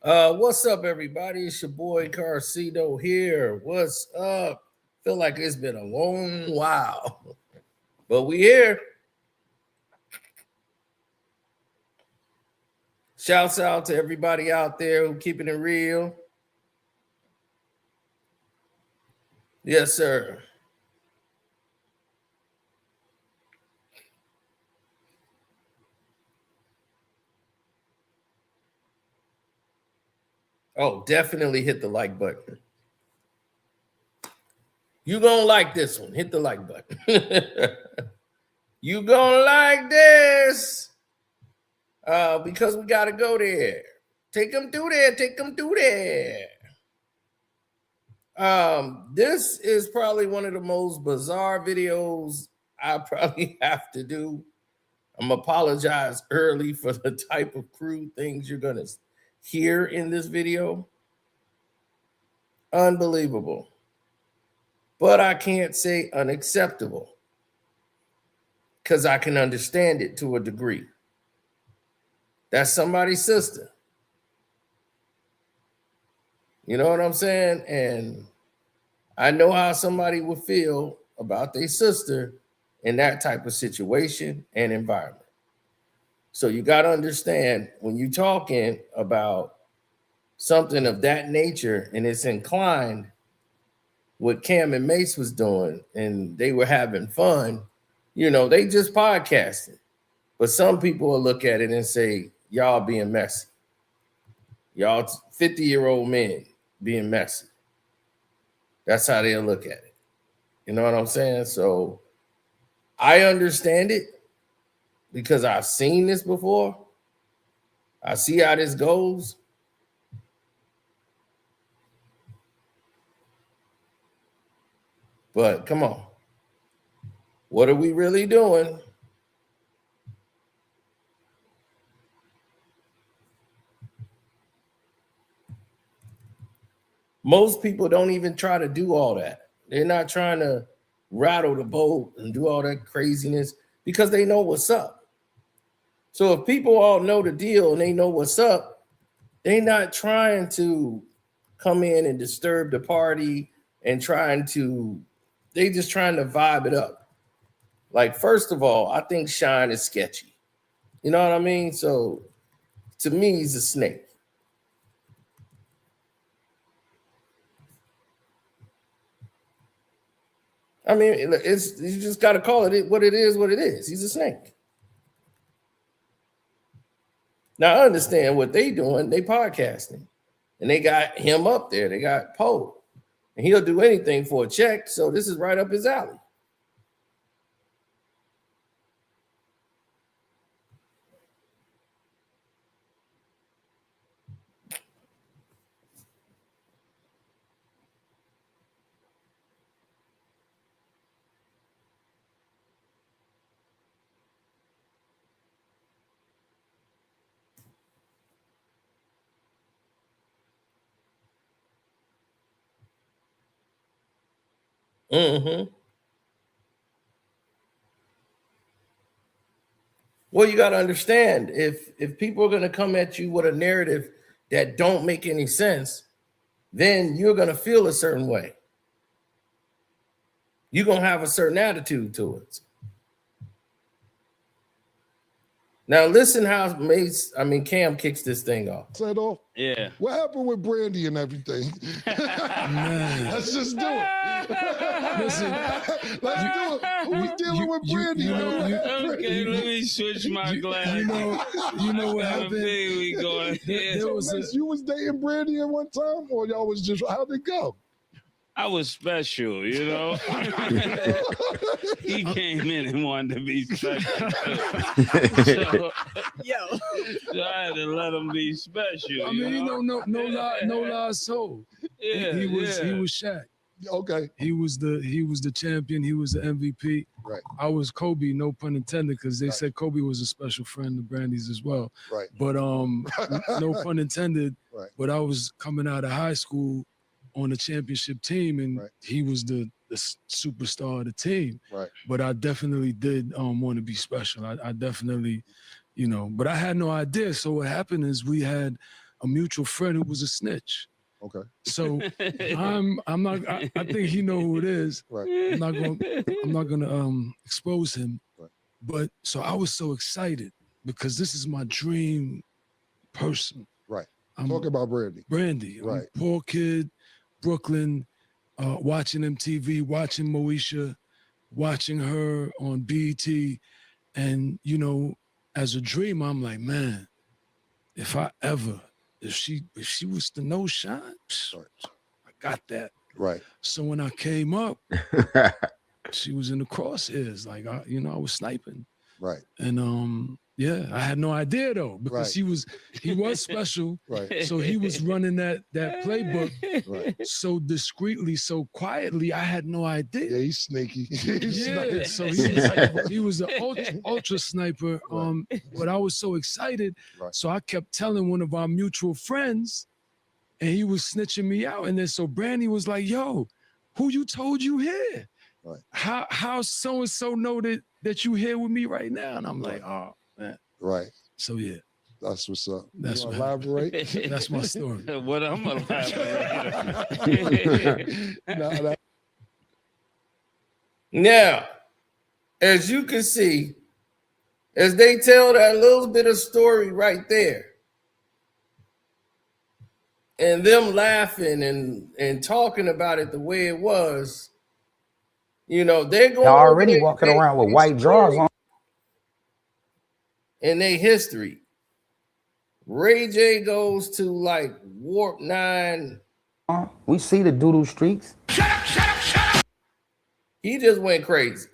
What's up, everybody? It's your boy Carcito here. What's up? Feel like it's been a long while, but we here. Shouts out to everybody out there who keeping it real. Yes, sir. Oh, definitely hit the like button. You gonna like this one. Hit the like button. You gonna like this. Because we gotta go there. Take them through there. Take them through there. This is probably one of the most bizarre videos I probably have to do. I'm apologize early for the type of crude things you're gonna hear in this video. Unbelievable. But I can't say unacceptable because I can understand it to a degree. That's somebody's sister. You know what I'm saying? And I know how somebody would feel about their sister in that type of situation and environment. So you got to understand when you're talking about something of that nature and it's inclined what Cam and Mase was doing and they were having fun, you know, they just podcasting. But some people will look at it and say, y'all being messy. Y'all 50-year-old men being messy. That's how they'll look at it. You know what I'm saying? So I understand it because I've seen this before. I see how this goes. But come on. What are we really doing? Most people don't even try to do all that. They're not trying to rattle the boat and do all that craziness because they know what's up. So if people all know the deal and they know what's up, they're not trying to come in and disturb the party and they just trying to vibe it up. Like, first of all, I think Shine is sketchy. You know what I mean? So to me, he's a snake. I mean, you just got to call it what it is, what it is. He's a snake. Now, I understand what they doing. They podcasting. And they got him up there. They got Poe. And he'll do anything for a check. So this is right up his alley. Mm-hmm. Well, you got to understand, if people are going to come at you with a narrative that don't make any sense, then you're going to feel a certain way. You're going to have a certain attitude to it. Now, listen how Cam kicks this thing off. Set off? Yeah. What happened with Brandy and everything? Let's just do it. Listen, let's do it. Who's dealing with Brandy? Okay, let me switch my glass. You know what happened? We going. You was dating Brandy at one time, or y'all was just, how'd it go? I was special, you know. He came in and wanted to be special. So I had to let him be special. I mean, no lies told. Yeah, he was Shaq. Okay. He was the champion. He was the MVP. Right. I was Kobe, no pun intended, because they said Kobe was a special friend of Brandy's as well. Right. But no pun intended. Right. But I was coming out of high school on the championship team, and he was the superstar of the team. Right. But I definitely did want to be special. I definitely, but I had no idea. So what happened is we had a mutual friend who was a snitch. Okay. So I'm not. I think he know who it is. Right. I'm not gonna expose him. Right. But so I was so excited because this is my dream person. Right. I'm Talk about Brandy. Brandy. I'm Right. a poor kid, Brooklyn, watching MTV, watching Moesha, watching her on BET. And, you know, as a dream, I'm like, man, if she was to no shine, Right. I got that. Right. So when I came up, she was in the crosshairs. Like, I was sniping. Right. And yeah, I had no idea though, because he was special. Right. So he was running that playbook Right. so discreetly, so quietly. I had no idea. Yeah, he's sneaky. Yeah, so he was an ultra sniper. Right. But I was so excited. Right. So I kept telling one of our mutual friends, and he was snitching me out. And then so Brandy was like, yo, who you told you here? Right. How so and so know that you here with me right now? And I'm like, oh man. Right. So yeah. That's what's up. That's you what elaborate. That's my story. What I'm elaborating. Now, as you can see, as they tell that little bit of story right there, and them laughing and talking about it the way it was, you know, they're going already walking around with white drawers on in their history. Ray J goes to like Warp 9. We see the doodle streaks. He just went crazy.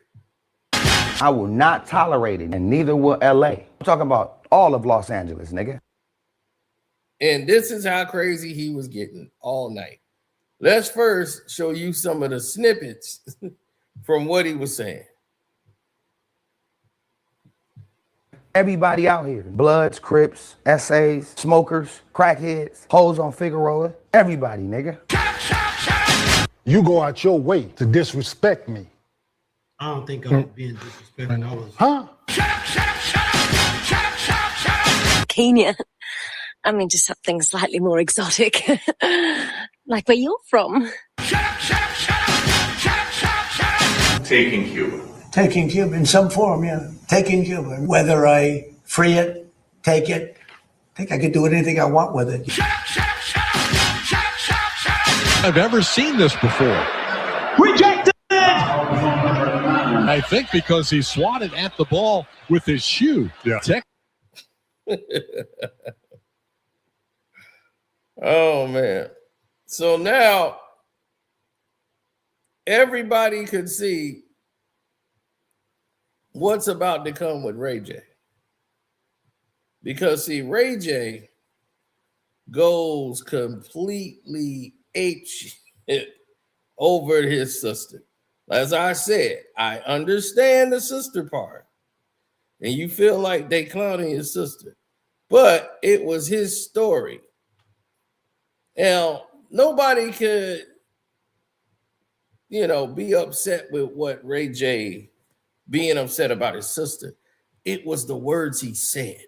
I will not tolerate it, and neither will LA. I'm talking about all of Los Angeles, nigga. And this is how crazy he was getting all night. Let's first show you some of the snippets from what he was saying. Everybody out here, Bloods, Crips, SAs, smokers, crackheads, hoes on Figueroa, everybody, nigga. You go out your way to disrespect me. I don't think I was being disrespectful. I was. Huh? Kenya. I mean, just something slightly more exotic. Like where you're from. Taking Cuba. Taking Cuba in some form, yeah. Taking Cuba. Whether I free it, take it, I think I could do anything I want with it. I've ever seen this before. Rejected! I think because he swatted at the ball with his shoe. Yeah. Oh man. So now everybody could see what's about to come with Ray J. Because see, Ray J goes completely apeshit over his sister. As I said, I understand the sister part, and you feel like they clowning your sister, but it was his story. Now, nobody could, be upset with what Ray J being upset about his sister. It was the words he said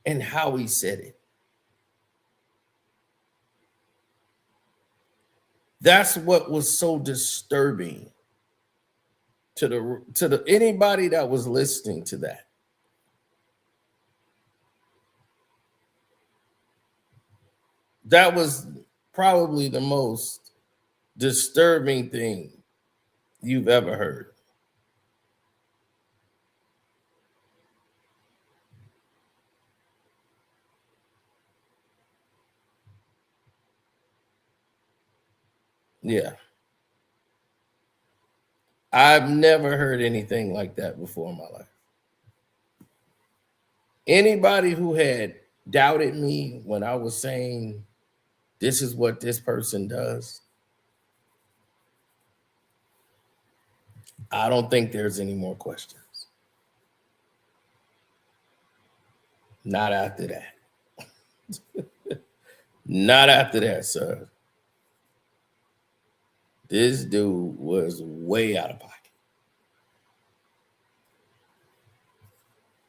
and how he said it. That's what was so disturbing to the anybody that was listening to that. That was probably the most disturbing thing you've ever heard. Yeah. I've never heard anything like that before in my life. Anybody who had doubted me when I was saying this is what this person does, I don't think there's any more questions. Not after that. Not after that, sir. This dude was way out of pocket.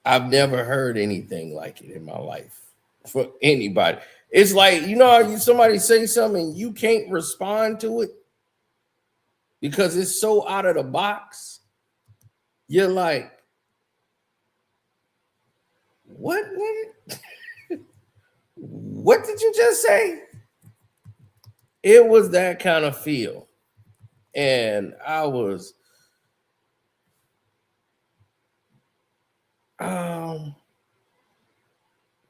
I've never heard anything like it in my life for anybody. It's like, you know how somebody say something and you can't respond to it because it's so out of the box. You're like, what? What did you just say? It was that kind of feel. And I was,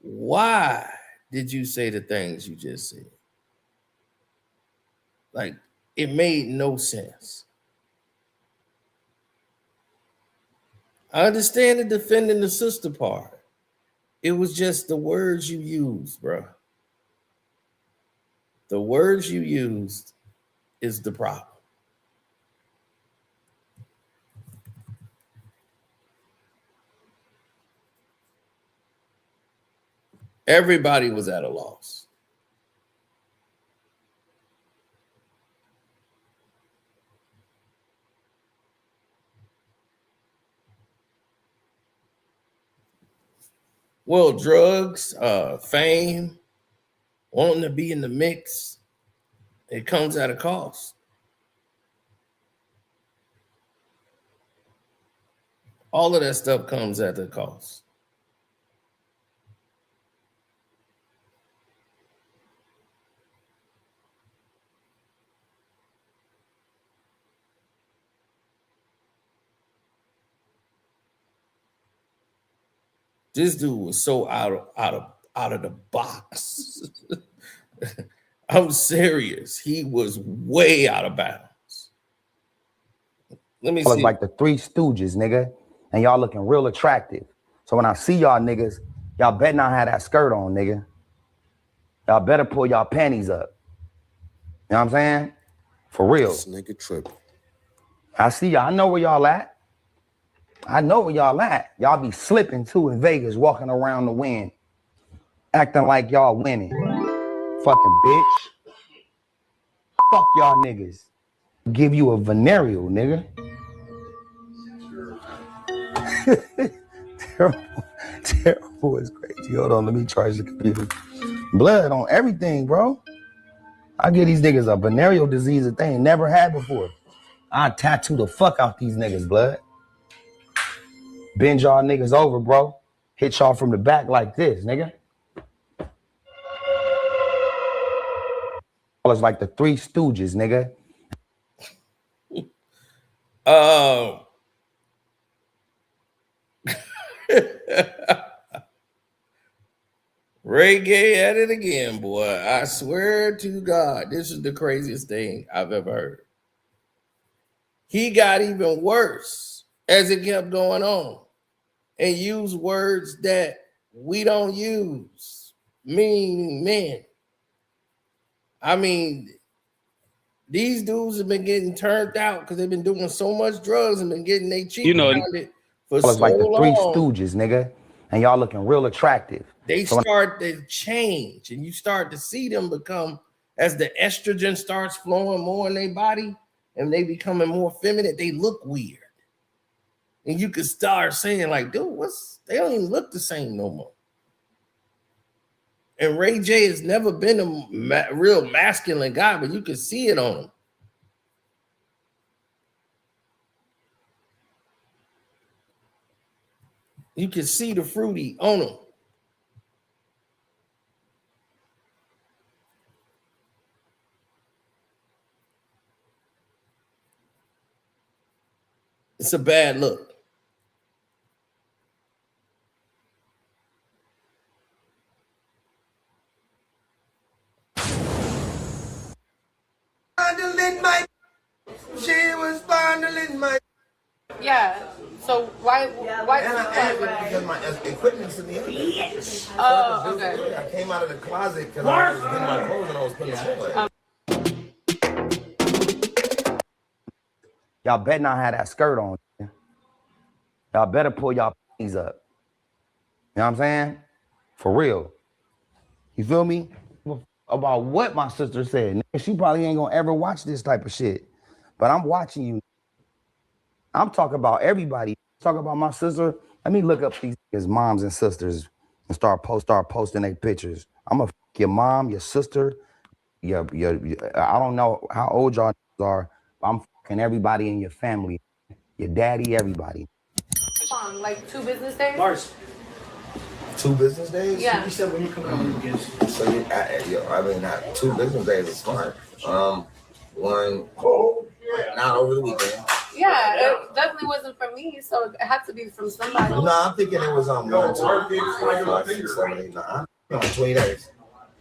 why did you say the things you just said? Like, it made no sense. I understand the defending the sister part. It was just the words you used, bro. The words you used is the problem. Everybody was at a loss. Well, drugs, fame, wanting to be in the mix, it comes at a cost. All of that stuff comes at a cost. This dude was so out of the box. I'm serious. He was way out of bounds. Let me see. It's like the Three Stooges, nigga. And y'all looking real attractive. So when I see y'all niggas, y'all better not have that skirt on, nigga. Y'all better pull y'all panties up. You know what I'm saying? For real. This nigga tripping. I see y'all. I know where y'all at. I know where y'all at. Y'all be slipping too in Vegas, walking around the wind, acting like y'all winning. Fucking bitch. Fuck y'all niggas. Give you a venereal, nigga. Terrible is crazy. Hold on, let me charge the computer. Blood on everything, bro. I give these niggas a venereal disease that they ain't never had before. I tattoo the fuck out these niggas, blood. Bend y'all niggas over, bro. Hit y'all from the back like this, nigga. It's like the Three Stooges, nigga. Ray Gay at it again, boy. I swear to God, this is the craziest thing I've ever heard. He got even worse as it kept going on and used words that we don't use, meaning men. I mean, these dudes have been getting turned out because they've been doing so much drugs and been getting their cheek pounded for so long. It's like the Three Stooges, nigga. And y'all looking real attractive. They start to change and you start to see them become, as the estrogen starts flowing more in their body and they becoming more feminine, they look weird. And you could start saying like, dude, they don't even look the same no more. And Ray J has never been a real masculine guy, but you can see it on him. You can see the fruity on him. It's a bad look. She was fondling my. Yeah. So why? Because my equipment's in the other. Yes. Oh, okay. I came out of the closet because I was getting my clothes and I was putting them away. Y'all better not have that skirt on. Y'all better pull y'all panties up. You know what I'm saying? For real. You feel me? About what my sister said. She probably ain't gonna ever watch this type of shit. But I'm watching you. I'm talking about everybody. Talking about my sister Let me look up these moms and sisters and start posting their pictures. I'm gonna fuck your mom, your sister, your I don't know how old y'all are, but I'm fucking everybody in your family, your daddy, everybody. Like 2 business days? Mars. 2 business days? Yeah. You said when you come out on weekends. So I mean, not 2 business days is fine. One, not over the weekend. Yeah, it definitely wasn't from me, so it had to be from somebody. No, I'm thinking it was 1, 2, 3, 4, 5, 6, 7, 8, 9. 20 days.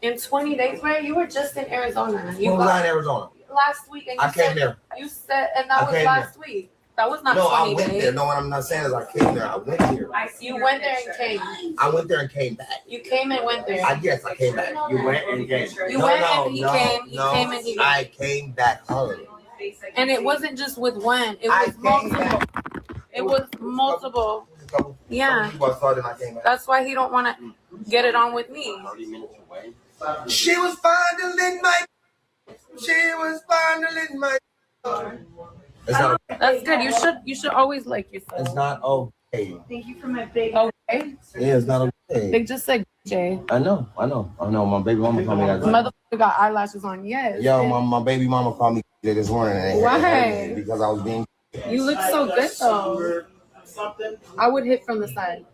In 20 days, where you were just in Arizona. You When was I in Arizona? last week, and I came there. You said, and that I was came last week. That was not No, 20 I went days. there. No, what I'm not saying is I came there. I went here. You went there and came. I went there and came back. You came and went there. Yes, I came back. You went and came. You went and he came. He came and he came. I came back home. And it wasn't just with one. It was multiple. It was multiple. Yeah. That's why he don't want to get it on with me. She was fondling my. That's good. You should always like yourself. It's not okay. Thank you for my big. Okay. Yeah, it's not okay. They just said Jay. I know. My baby mama called me that. Motherfucker got eyelashes on. Yes. Yo, my baby mama called me this morning. Why? Because I was being. You look so good though. I would hit from the side.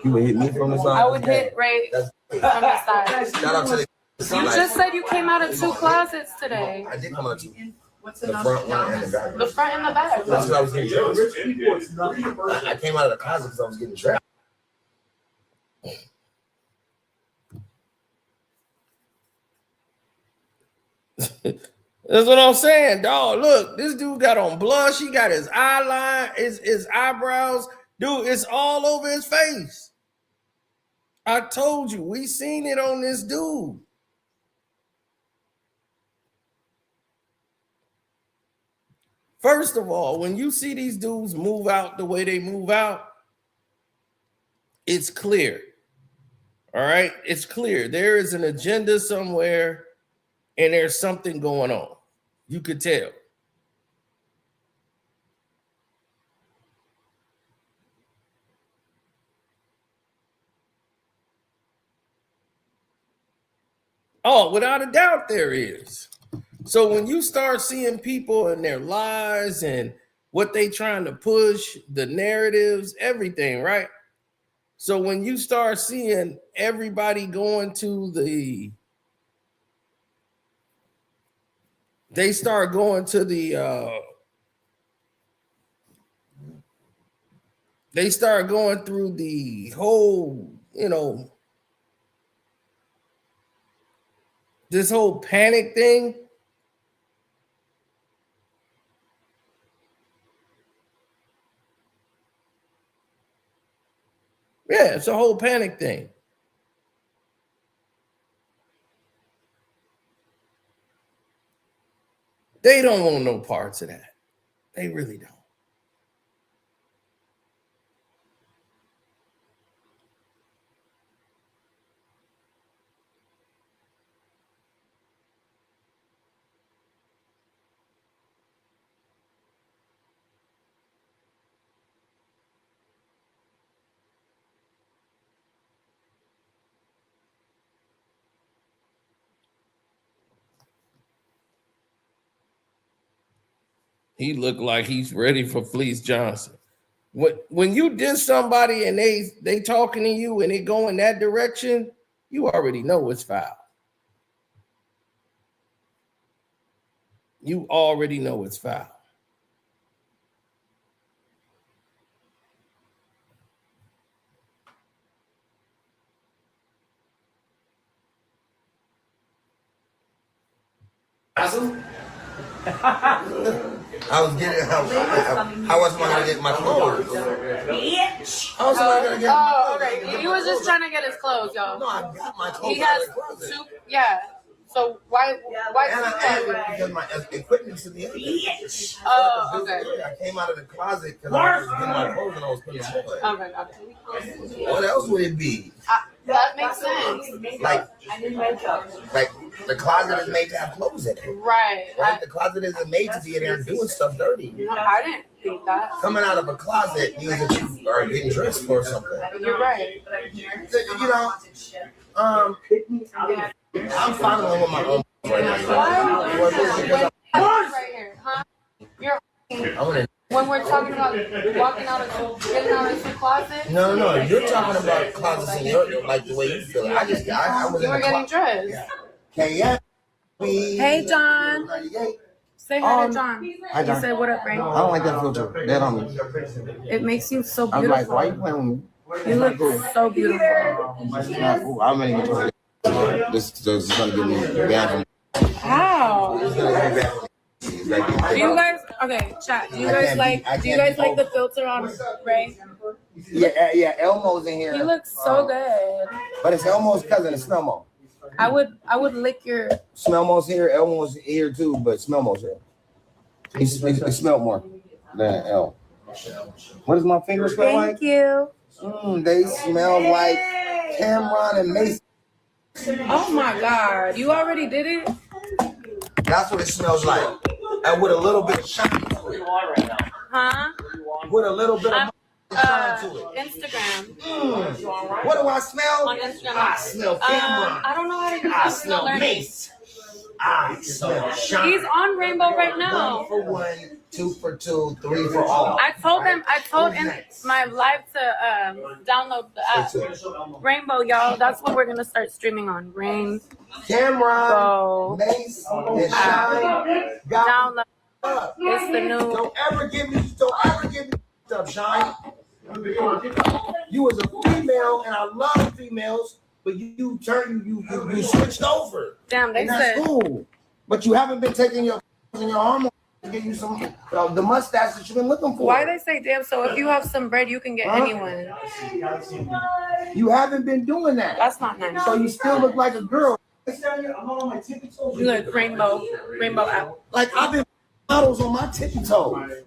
You would hit me from the side? I would hit right from the side. Shout out to the. You just said you came out of 2 closets today. I did come out of 2. The front one and the back. The front and the back. That's what I was getting dressed. I came out of the closet because I was getting dressed. That's what I'm saying, dog. Look, this dude got on blush. He got his eyeline, his eyebrows. Dude, it's all over his face. I told you, we seen it on this dude. First of all, when you see these dudes move out the way they move out, it's clear. All right? It's clear. There is an agenda somewhere and there's something going on. You could tell. Oh, without a doubt there is. So when you start seeing people and their lies and what they trying to push, the narratives, everything, right? So when you start seeing everybody going to they start going to they start going through the whole, this whole panic thing. Yeah, it's a whole panic thing. They don't want no parts of that. They really don't. He looked like he's ready for Fleece Johnson. When you diss somebody and they talking to you and they go in that direction, you already know it's foul. You already know it's foul. I was getting. How was I gonna get my clothes? How was I gonna get? Oh, okay. He was just trying to get his clothes, y'all. No, I got my clothes. He has 2. Yeah. So why? Because my equipment's in the other. Oh, okay. I came out of the closet because I was getting my clothes and I was putting them away. Okay, okay. What else would it be? That makes sense. Like the closet is made to have clothes in it. Right. Right? The closet isn't made to be in there and doing stuff dirty. I didn't. repeat that. Coming out of a closet means that you are getting dressed for something. You're right. You know, I'm following with my own right now. Right here, huh? You're when we're talking about getting out of the closet. No, you're talking about closets in your like the way you feel. I was You were getting dressed. Yeah. Hey, John. Say hi to John. Hi, John. He said, "What up, Brandy?" I don't like that filter. That on me. It makes you so I'm beautiful. like, why you playing with me? You look so beautiful. I'm gonna get to this is gonna give me bad. How? Do you guys? Okay, chat. Do you guys like the filter on Ray? Yeah. Elmo's in here. He looks so good. But it's Elmo's cousin. It's Smelmo. I would lick your. Smelmo's here. Elmo's here too, but Smelmo's here. He smelled more than El. What does my fingers smell like? Thank you. They smell like Camron and Mase. Oh my God! You already did it. That's what it smells like, and with a little bit of shine to it. Huh? With a little bit of shine to it. Instagram. What do I smell? On Instagram. I smell Camron. I don't know how to do I this. smell Mase. I smell shine. He's on Rainbow right now. 1 for 1, 2 for 2, 3 for all. I told in my live to download the app. Rainbow, y'all. That's what we're gonna start streaming on. Cameron, Mase, and Shine. Download. Up. It's the new. Don't ever give me stuff, Shine. You was a female, and I love females, but you switched over. Damn, they and that's said. cool. But you haven't been taking your hormones to get you some the mustache that you've been looking for. Why they say damn? So if you have some bread, you can get anyone. You haven't been doing that. That's not nice. So you still look like a girl. You look rainbow app. Like I've been models on my tippy toes.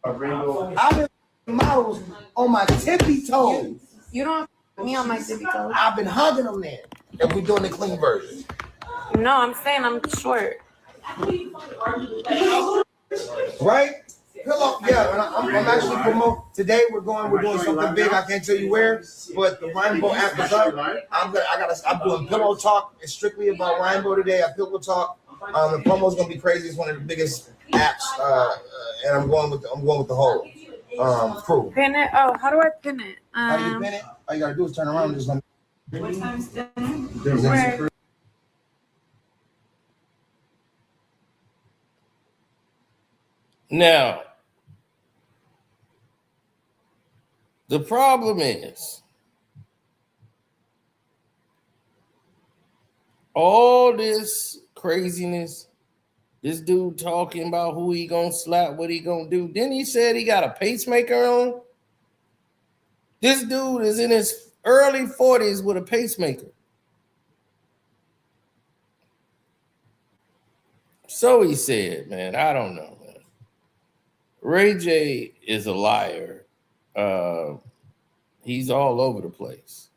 I've been models on my tippy toes. You don't have me on my tippy toes. I've been hugging them there. If we're doing the clean version. No, I'm saying I'm short. Right? Pillow, yeah. And I'm actually promoting today. We're doing something big. I can't tell you where, but the Rainbow app is up. I'm doing pillow talk. It's strictly about Rainbow today. I pillow talk. The promo's gonna be crazy. It's one of the biggest apps, and I'm going with the whole crew. Pin it. Oh, how do I pin it? How do you pin it? All you gotta do is turn around and just like. What time's dinner? Now, the problem is all this craziness, this dude talking about who he gonna slap, what he gonna do. Then he said he got a pacemaker on. This dude is in his early 40s with a pacemaker. So he said, man, I don't know. Ray J is a liar. He's all over the place.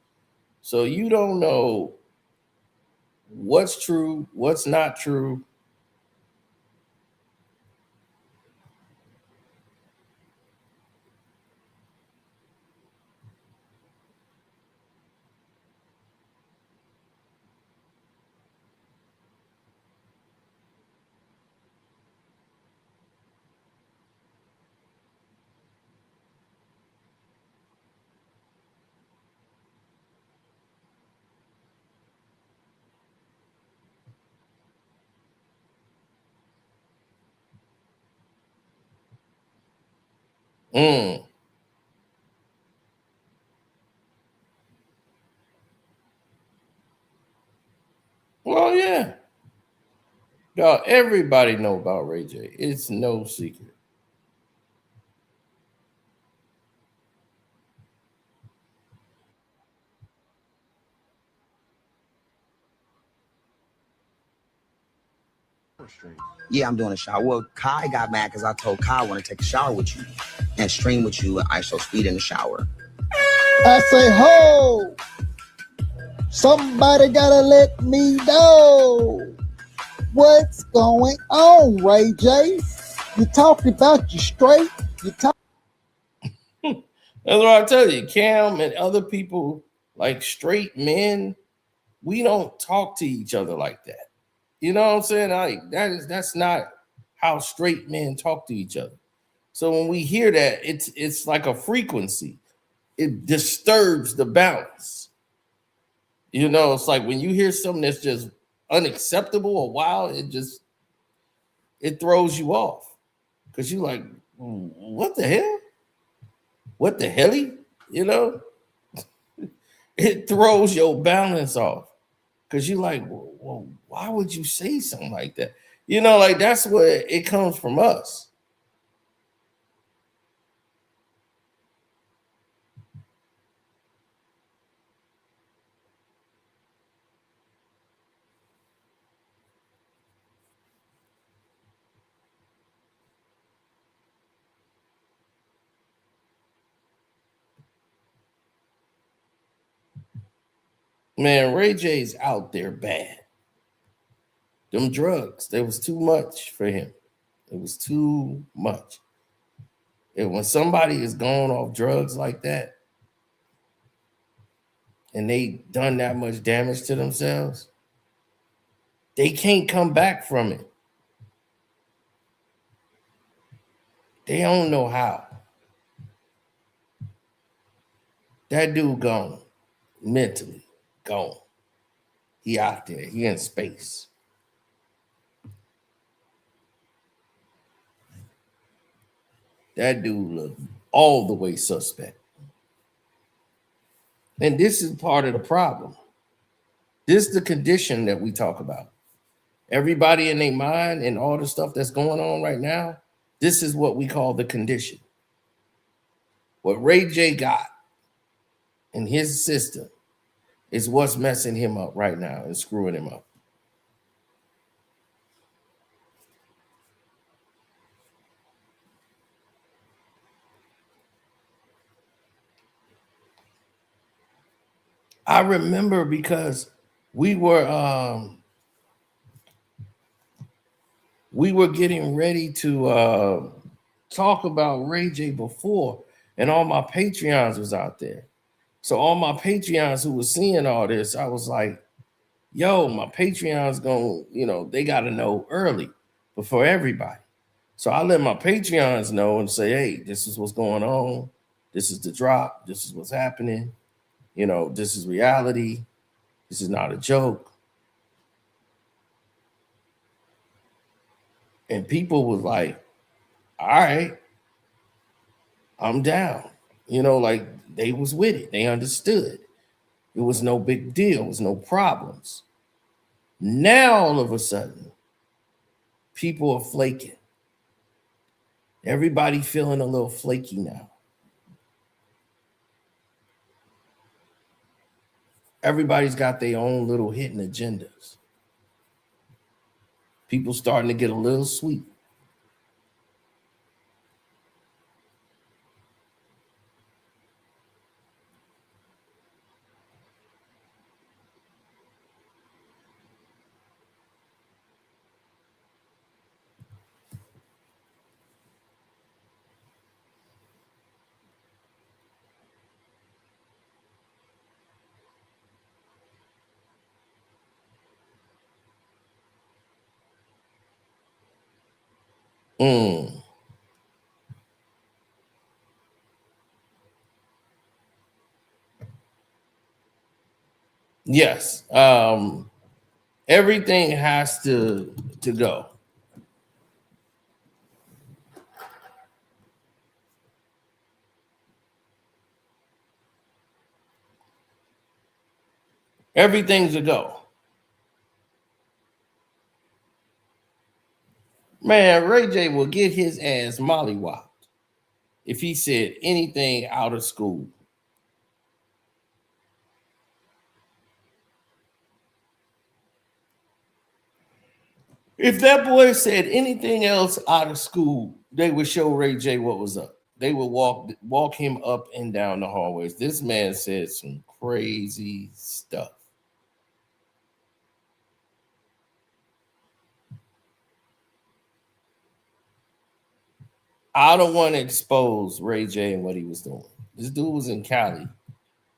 So you don't know what's true, what's not true. Well, yeah. Y'all, everybody know about Ray J. It's no secret. Yeah, I'm doing a shower. Well, Kai got mad because I told Kai I want to take a shower with you and stream with you at ISO speed in the shower. I say, ho! Somebody gotta let me know what's going on, Ray J. You talking about you straight, That's what I tell you. Cam and other people, like straight men, we don't talk to each other like that. You know what I'm saying? Like that's not how straight men talk to each other. So when we hear that, it's like a frequency. It disturbs the balance. You know, it's like when you hear something that's just unacceptable or wild, it throws you off. Because you're like, what the hell? What the helly? You know? It throws your balance off. Because you're like, well, why would you say something like that? You know, like that's where it comes from us. Man, Ray J's out there bad. Them drugs, there was too much for him. It was too much. And when somebody is going off drugs like that, and they done that much damage to themselves, they can't come back from it. They don't know how. That dude gone, mentally gone. He out there, he in space. That dude look all the way suspect. And this is part of the problem. This is the condition that we talk about. Everybody in their mind and all the stuff that's going on right now, this is what we call the condition. What Ray J got in his system is what's messing him up right now and screwing him up. I remember because we were getting ready to talk about Ray J before, and all my Patreons was out there. So all my Patreons who was seeing all this, I was like, yo, my Patreon's going, they got to know early before everybody. So I let my Patreons know and say, hey, this is what's going on. This is the drop. This is what's happening. This is reality. This is not a joke. And people was like, all right, I'm down. Like they was with it. They understood. It was no big deal. It was no problems. Now, all of a sudden, people are flaking. Everybody feeling a little flaky now. Everybody's got their own little hidden agendas. People starting to get a little sweet. Yes. Everything has to go. Everything's a go. Man, Ray J will get his ass mollywopped if he said anything out of school. If that boy said anything else out of school, they would show Ray J what was up. They would walk him up and down the hallways. This man said some crazy stuff. I don't want to expose Ray J and what he was doing. This dude was in Cali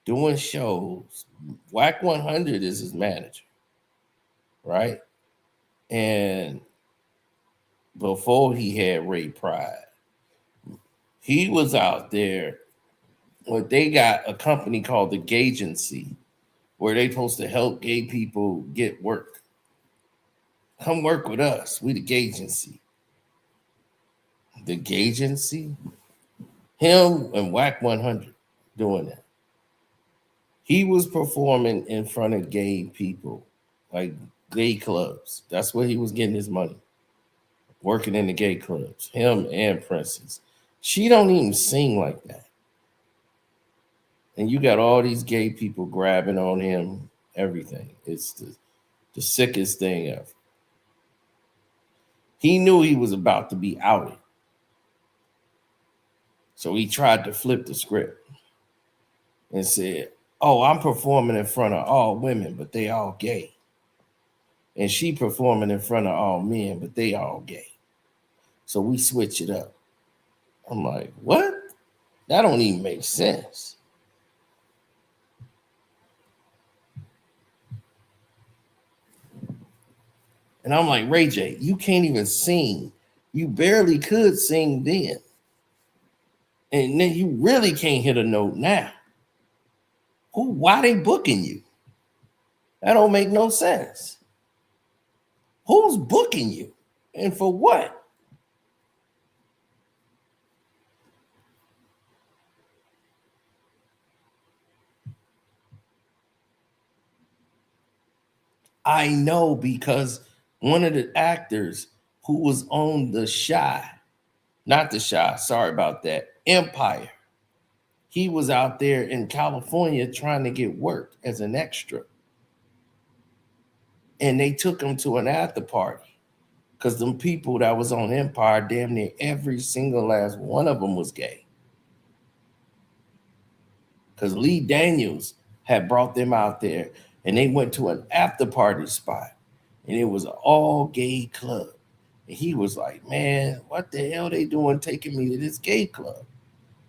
doing shows. Whack 100 is his manager, right? And before he had Ray Pride, he was out there. Well, they got a company called the Gagency, where they supposed to help gay people get work. Come work with us. We the Gagency. The Gagency? Him and Whack 100 doing that. He was performing in front of gay people, like gay clubs. That's where he was getting his money. Working in the gay clubs. Him and Princess. She don't even sing like that. And you got all these gay people grabbing on him, everything. It's the sickest thing ever. He knew he was about to be outed. So he tried to flip the script and said, oh, I'm performing in front of all women, but they all gay. And she performing in front of all men, but they all gay. So we switch it up. I'm like, what? That don't even make sense. And I'm like, Ray J, you can't even sing. You barely could sing then. And then you really can't hit a note now. Why they booking you? That don't make no sense. Who's booking you? And for what? I know because one of the actors who was on the sorry about that, Empire, he was out there in California trying to get work as an extra. And they took him to an after party because them people that was on Empire, damn near every single last one of them was gay. Because Lee Daniels had brought them out there and they went to an after party spot and it was an all gay club. And he was like, man, what the hell they doing taking me to this gay club?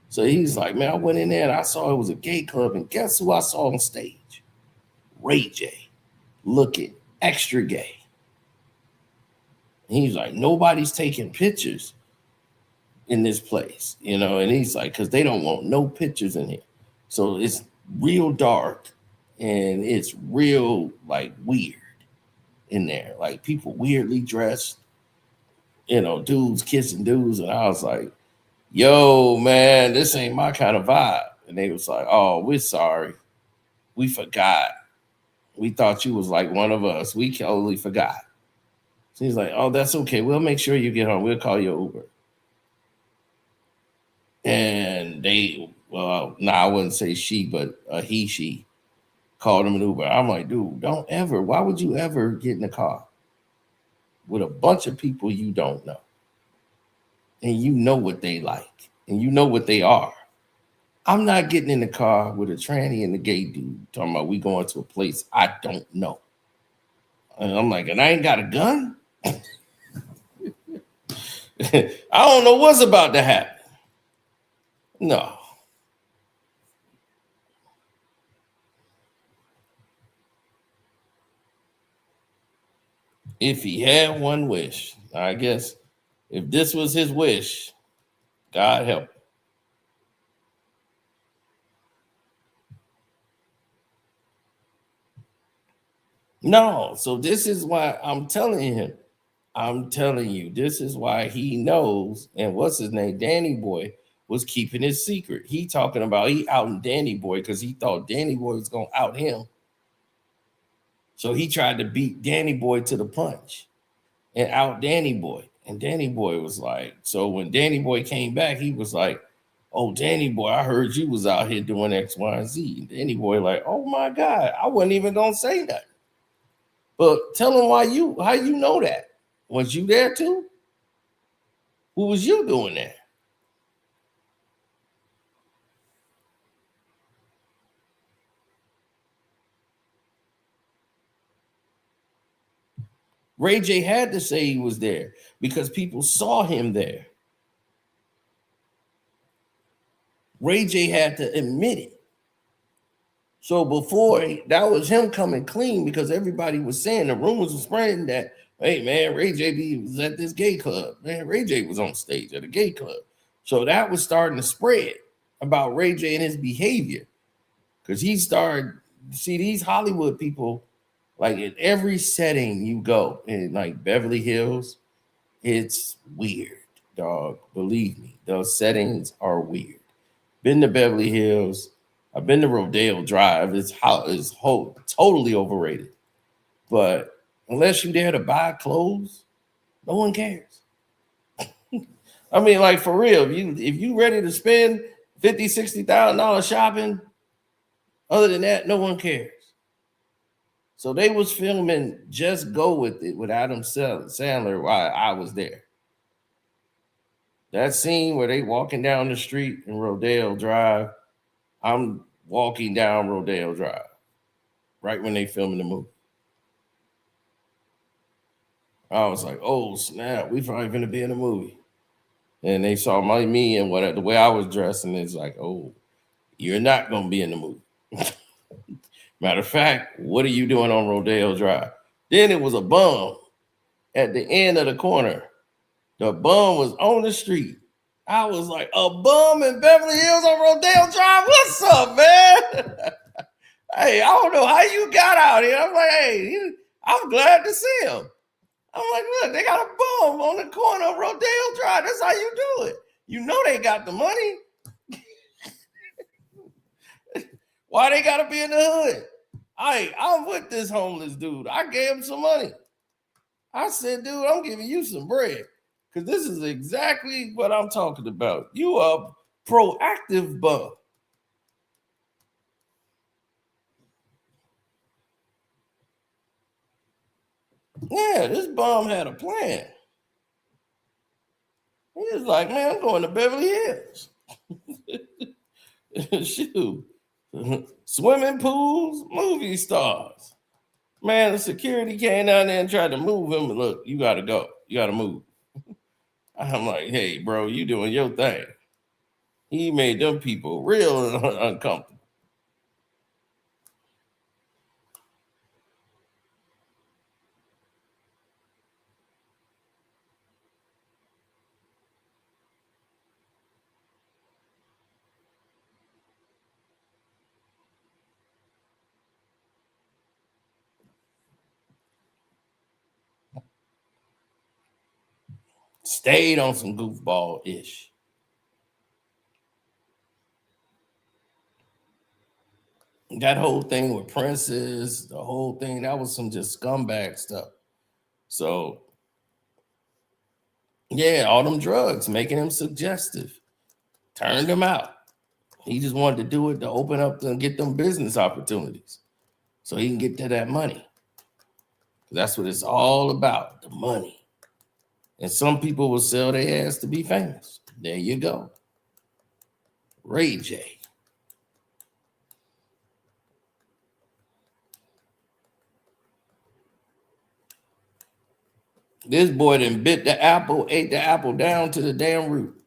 So he's like, man, I went in there and I saw it was a gay club. And guess who I saw on stage? Ray J, looking extra gay. And he's like, nobody's taking pictures in this place, you know? And he's like, because they don't want no pictures in here. So it's real dark and it's real like weird in there. Like people weirdly dressed, you know, dudes kissing dudes. And I was like, yo, man, this ain't my kind of vibe. And they was like, oh, we're sorry. We forgot. We thought you was like one of us. We totally forgot. So he's like, oh, that's okay. We'll make sure you get home. We'll call you Uber. And they, well, no, I wouldn't say she, but she called him an Uber. I'm like, dude, don't ever. Why would you ever get in a car with a bunch of people you don't know? And you know what they like. And you know what they are. I'm not getting in the car with a tranny and a gay dude talking about we going to a place I don't know. And I'm like, and I ain't got a gun? I don't know what's about to happen. No. If he had one wish, I guess if this was his wish, God help him. No, so this is why I'm telling him. I'm telling you, this is why he knows. And what's his name? Danny Boy was keeping his secret. He talking about he outing Danny Boy because he thought Danny Boy was going to out him. So he tried to beat Danny Boy to the punch and out Danny Boy. And Danny Boy was like, so when Danny Boy came back, he was like, oh, Danny Boy, I heard you was out here doing X, Y, and Z. And Danny Boy like, oh my God, I wasn't even going to say nothing. But tell him how you know that. Was you there too? Who was you doing there? Ray J had to say he was there because people saw him there. Ray J had to admit it. So before that was him coming clean because everybody was saying the rumors were spreading that, hey man, Ray J was at this gay club. Man, Ray J was on stage at a gay club. So that was starting to spread about Ray J and his behavior. Because he started, see these Hollywood people, like in every setting you go, in like Beverly Hills, it's weird, dog. Believe me, those settings are weird. Been to Beverly Hills. I've been to Rodeo Drive. It's totally overrated. But unless you're there to buy clothes, no one cares. I mean, like for real, if you ready to spend $50,000-$60,000 shopping, other than that, no one cares. So they was filming Just Go With It with Adam Sandler while I was there. That scene where they walking down the street in Rodeo Drive, I'm walking down Rodeo Drive right when they filming the movie. I was like, oh snap, we probably gonna be in a movie. And they saw me and the way I was dressed, and it's like, oh, you're not gonna be in the movie. Matter of fact, what are you doing on Rodeo Drive? Then it was a bum at the end of the corner. The bum was on the street. I was like, a bum in Beverly Hills on Rodeo Drive? What's up, man? Hey, I don't know how you got out here. I'm like, hey, I'm glad to see him. I'm like, look, they got a bum on the corner of Rodeo Drive. That's how you do it. You know they got the money. Why they gotta be in the hood? I'm with this homeless dude. I gave him some money. I said, dude, I'm giving you some bread. Because this is exactly what I'm talking about. You a proactive bum. Yeah, this bum had a plan. He was like, man, I'm going to Beverly Hills. Shoot. Swimming pools, movie stars. Man, the security came down there and tried to move him. Look, you got to go. You got to move. I'm like, hey, bro, you doing your thing. He made them people real uncomfortable. Stayed on some goofball-ish. That whole thing with Princess, the whole thing, that was some just scumbag stuff. So, yeah, all them drugs, making him suggestive. Turned him out. He just wanted to do it to open up and get them business opportunities so he can get to that money. That's what it's all about, the money. And some people will sell their ass to be famous. There you go. Ray J. This boy done bit the apple, ate the apple down to the damn root.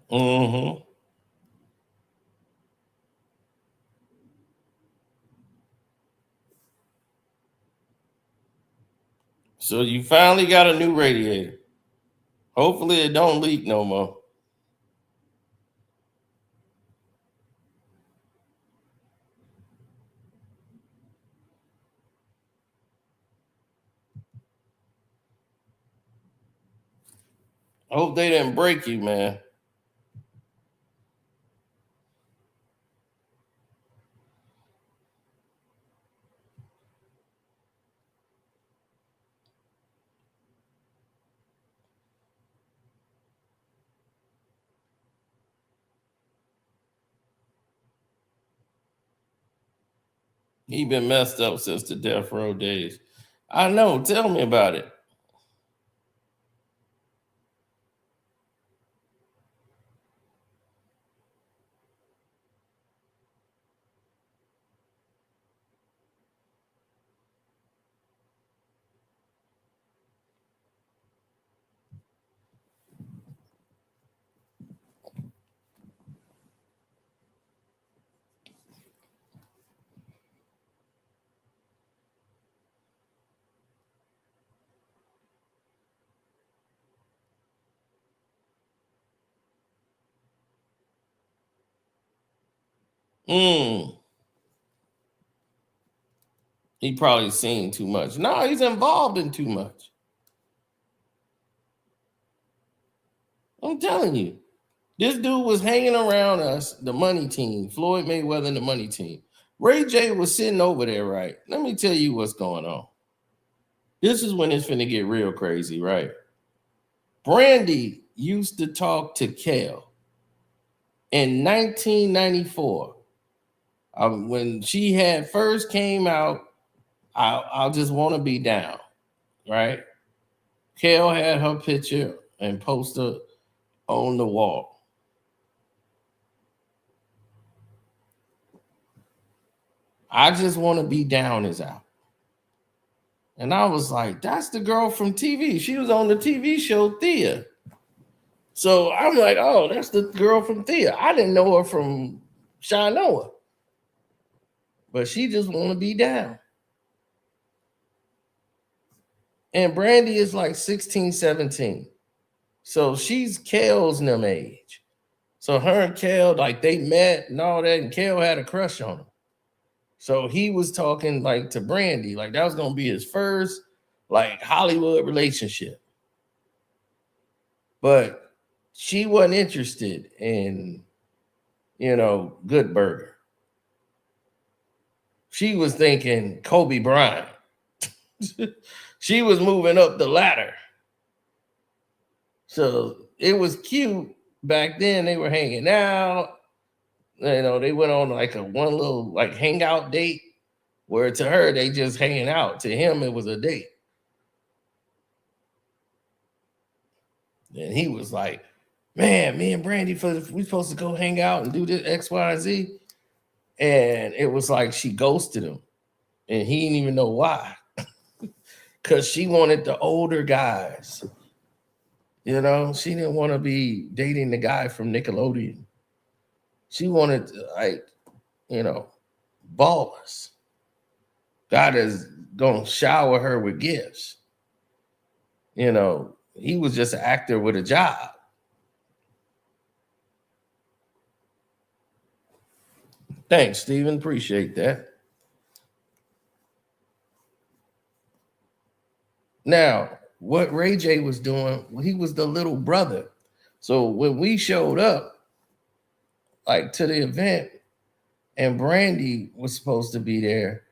Mm-hmm. So you finally got a new radiator. Hopefully it don't leak no more. I hope they didn't break you, man. He been messed up since the death row days. I know. Tell me about it. He probably seen too much. No, he's involved in too much. I'm telling you. This dude was hanging around us, the money team, Floyd Mayweather and the money team. Ray J was sitting over there, right? Let me tell you what's going on. This is when it's finna get real crazy, right? Brandy used to talk to Kel in 1994. When she had first came out, I'll just want to be down, right? Kel had her picture and poster on the wall. I just want to be down is out. And I was like, that's the girl from TV. She was on the TV show Thea. So I'm like, oh, that's the girl from Thea. I didn't know her from Shinoa. But she just want to be down. And Brandy is like 16, 17. So she's Kel's them age. So her and Kel, like they met and all that, and Kel had a crush on him. So he was talking like to Brandy, like that was gonna be his first like Hollywood relationship. But she wasn't interested in, Good Burger. She was thinking Kobe Bryant. She was moving up the ladder. So it was cute back then. They were hanging out. They went on like one little like hangout date where to her they just hanging out. To him, it was a date. And he was like, man, me and Brandy, we supposed to go hang out and do this X, Y, and Z. And it was like she ghosted him. And he didn't even know why. Because she wanted the older guys. She didn't want to be dating the guy from Nickelodeon. She wanted to, ballers. God is going to shower her with gifts. He was just an actor with a job. Thanks, Steven. Appreciate that. Now, what Ray J was doing, he was the little brother. So when we showed up, like to the event, and Brandy was supposed to be there,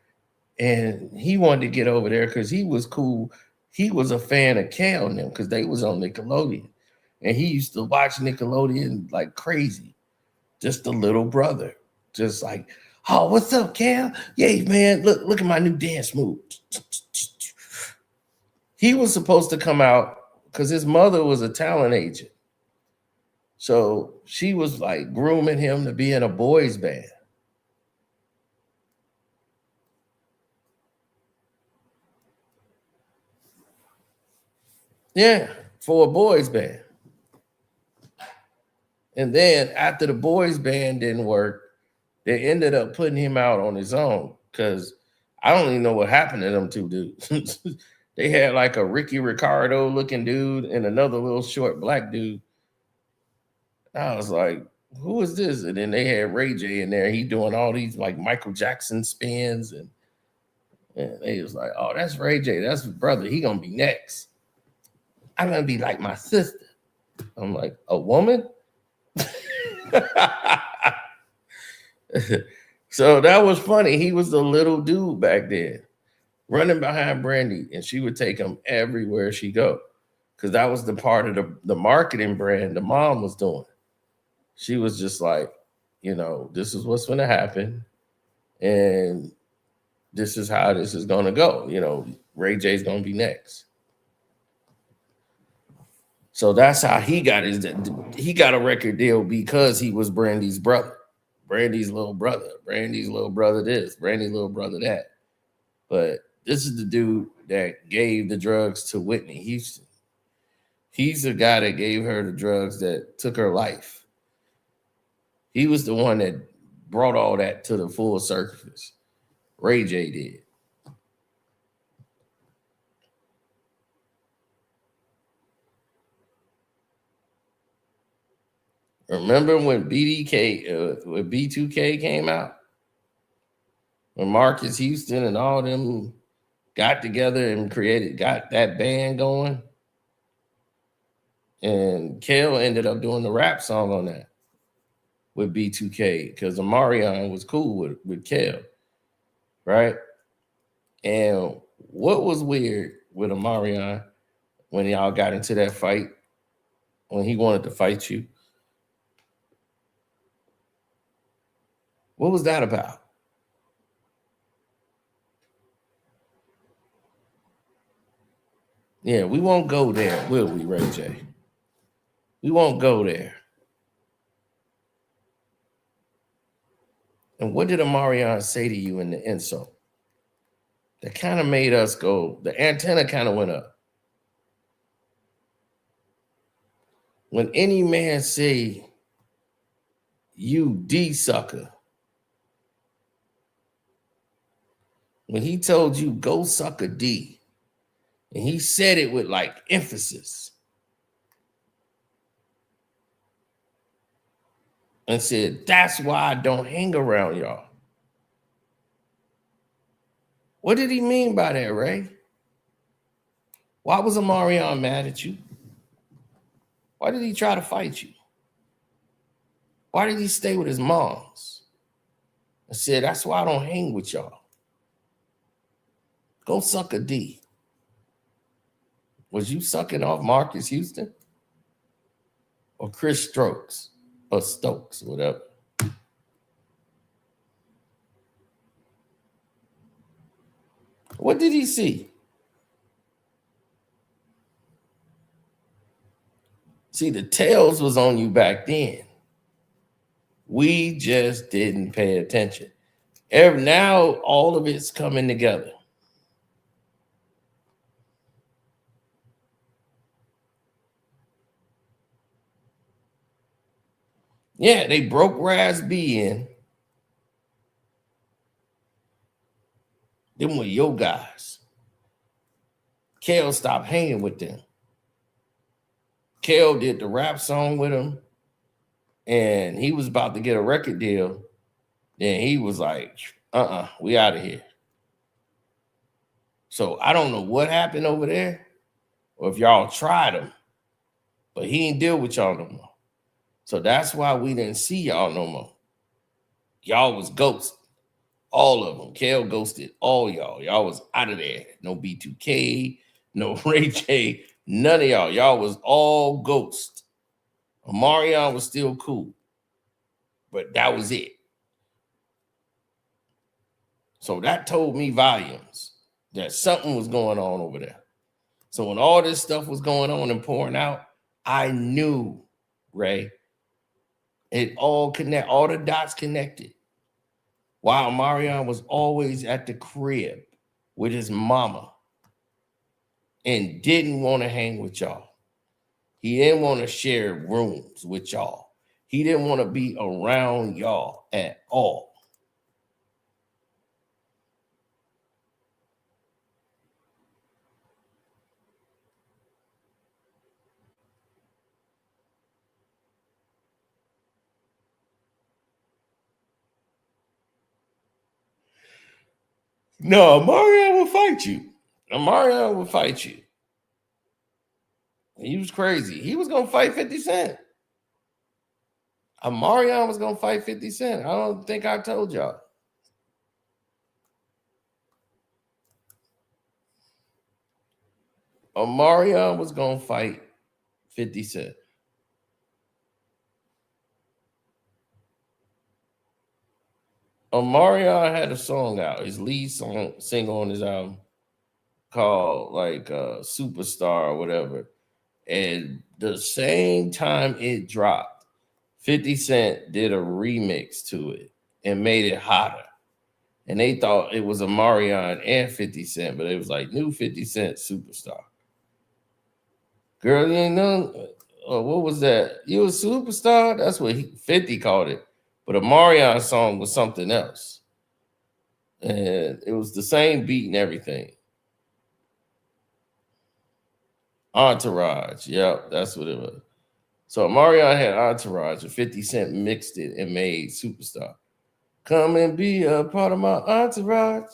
and he wanted to get over there because he was cool. He was a fan of Kel and them because they was on Nickelodeon. And he used to watch Nickelodeon like crazy. Just a little brother. Just like, oh, what's up, Kel? Yeah, man, look at my new dance move. He was supposed to come out because his mother was a talent agent. So she was like grooming him to be in a boys band. Yeah, for a boys band. And then after the boys band didn't work, they ended up putting him out on his own because I don't even know what happened to them two dudes. They had like a Ricky Ricardo looking dude and another little short black dude. I was like, who is this? And then they had Ray J in there. He doing all these like Michael Jackson spins. And they was like, oh, that's Ray J. That's his brother. He going to be next. I'm going to be like my sister. I'm like, a woman? So that was funny. He was the little dude back then running behind Brandy, and she would take him everywhere she go because that was the part of the marketing brand the mom was doing. She was just like, this is what's going to happen. And this is how this is gonna go. You know, Ray J's gonna be next. So that's how he got a record deal because he was Brandy's brother. Brandy's little brother. Brandy's little brother this. Brandy's little brother that. But this is the dude that gave the drugs to Whitney Houston. He's the guy that gave her the drugs that took her life. He was the one that brought all that to the full surface. Ray J did. Remember when when B2K came out? When Marcus Houston and all them got together and got that band going? And Kel ended up doing the rap song on that with B2K because Omarion was cool with Kel, right? And what was weird with Omarion when y'all got into that fight, when he wanted to fight you? What was that about? Yeah, we won't go there, will we, Ray J? We won't go there. And what did Omarion say to you in the insult? That kind of made us go, the antenna kind of went up. When any man say, you D sucker, when he told you go suck a D, and he said it with like emphasis, and said, that's why I don't hang around y'all. What did he mean by that, Ray? Why was Omarion mad at you? Why did he try to fight you? Why did he stay with his moms? And said, that's why I don't hang with y'all. Go suck a D. Was you sucking off Marcus Houston? Or Chris Stokes? Or Stokes, whatever. What did he see? See, the tails was on you back then. We just didn't pay attention. Now all of it's coming together. Yeah, they broke Raz B in. Them were your guys. Kel stopped hanging with them. Kel did the rap song with him, and he was about to get a record deal. Then he was like, we out of here. So I don't know what happened over there, or if y'all tried him, but he ain't deal with y'all no more. So that's why we didn't see y'all no more. Y'all was ghosted. All of them. Kel ghosted all y'all. Y'all was out of there. No B2K, no Ray J, none of y'all. Y'all was all ghost. Omarion was still cool, but that was it. So that told me volumes that something was going on over there. So when all this stuff was going on and pouring out, I knew, Ray, it all the dots connected. While Omarion was always at the crib with his mama and didn't want to hang with y'all. He didn't want to share rooms with y'all. He didn't want to be around y'all at all. No, Omarion will fight you. Omarion will fight you. He was crazy. He was going to fight 50 Cent. Omarion was going to fight 50 Cent. I don't think I told y'all. Omarion was going to fight 50 Cent. Omarion had a song out, his lead single on his album called like Superstar or whatever. And the same time it dropped, 50 Cent did a remix to it and made it hotter. And they thought it was Omarion and 50 Cent, but it was like new 50 Cent Superstar. Girl, you ain't know. What was that? You a superstar? That's what 50 called it. But Omarion song was something else. And it was the same beat and everything. Entourage. Yep, that's what it was. So Omarion had Entourage, and 50 Cent mixed it and made Superstar. Come and be a part of my entourage.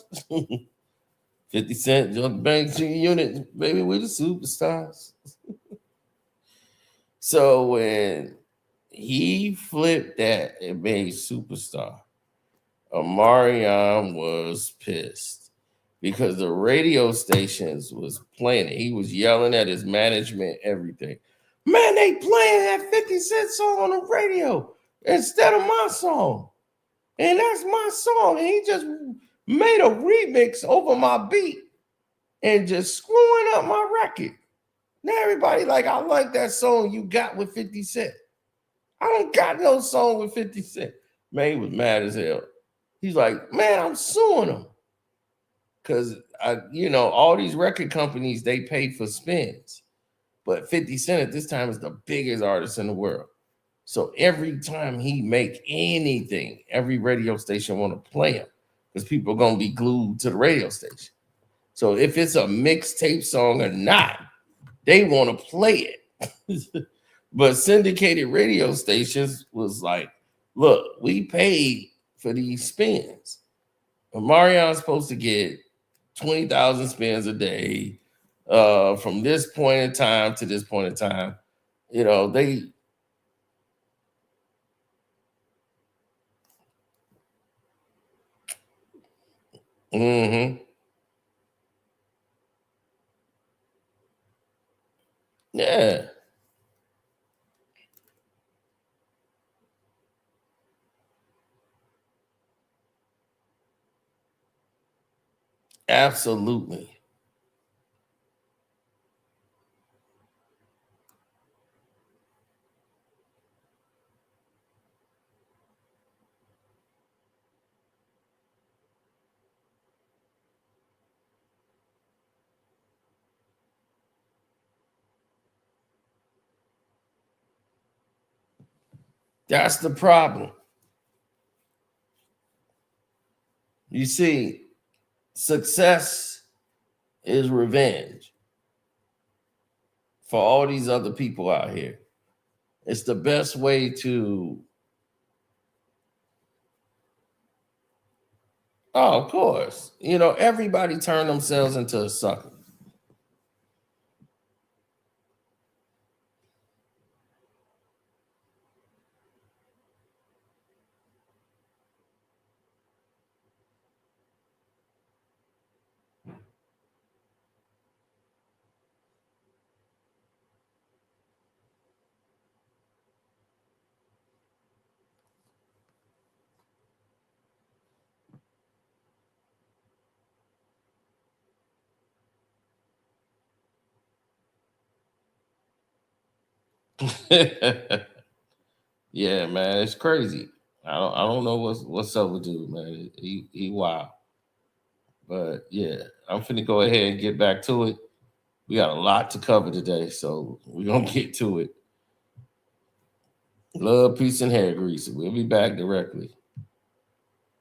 50 Cent, Jump Bang Chicken Unit, baby, we're the superstars. So when he flipped that and made Superstar, Omarion was pissed because the radio stations was playing it. He was yelling at his management, everything. Man, they playing that 50 Cent song on the radio instead of my song. And that's my song. And he just made a remix over my beat and just screwing up my record. Now everybody like, I like that song you got with 50 Cent. I don't got no song with 50 Cent. Man, he was mad as hell. He's like, man, I'm suing him. Because, all these record companies, they pay for spins. But 50 Cent at this time is the biggest artist in the world. So every time he make anything, every radio station want to play him because people are going to be glued to the radio station. So if it's a mixtape song or not, they want to play it. But syndicated radio stations was like, look, we paid for these spins. Omarion's supposed to get 20,000 spins a day from this point in time to this point in time. They yeah. Absolutely. That's the problem. You see, success is revenge for all these other people out here. It's the best way to. Oh, of course. Everybody turned themselves into a sucker. Yeah, man, it's crazy. I don't know what's up with dude, man. He wild. But yeah, I'm finna go ahead and get back to it. We got a lot to cover today, so we're gonna get to it. Love, peace, and hair grease. We'll be back directly.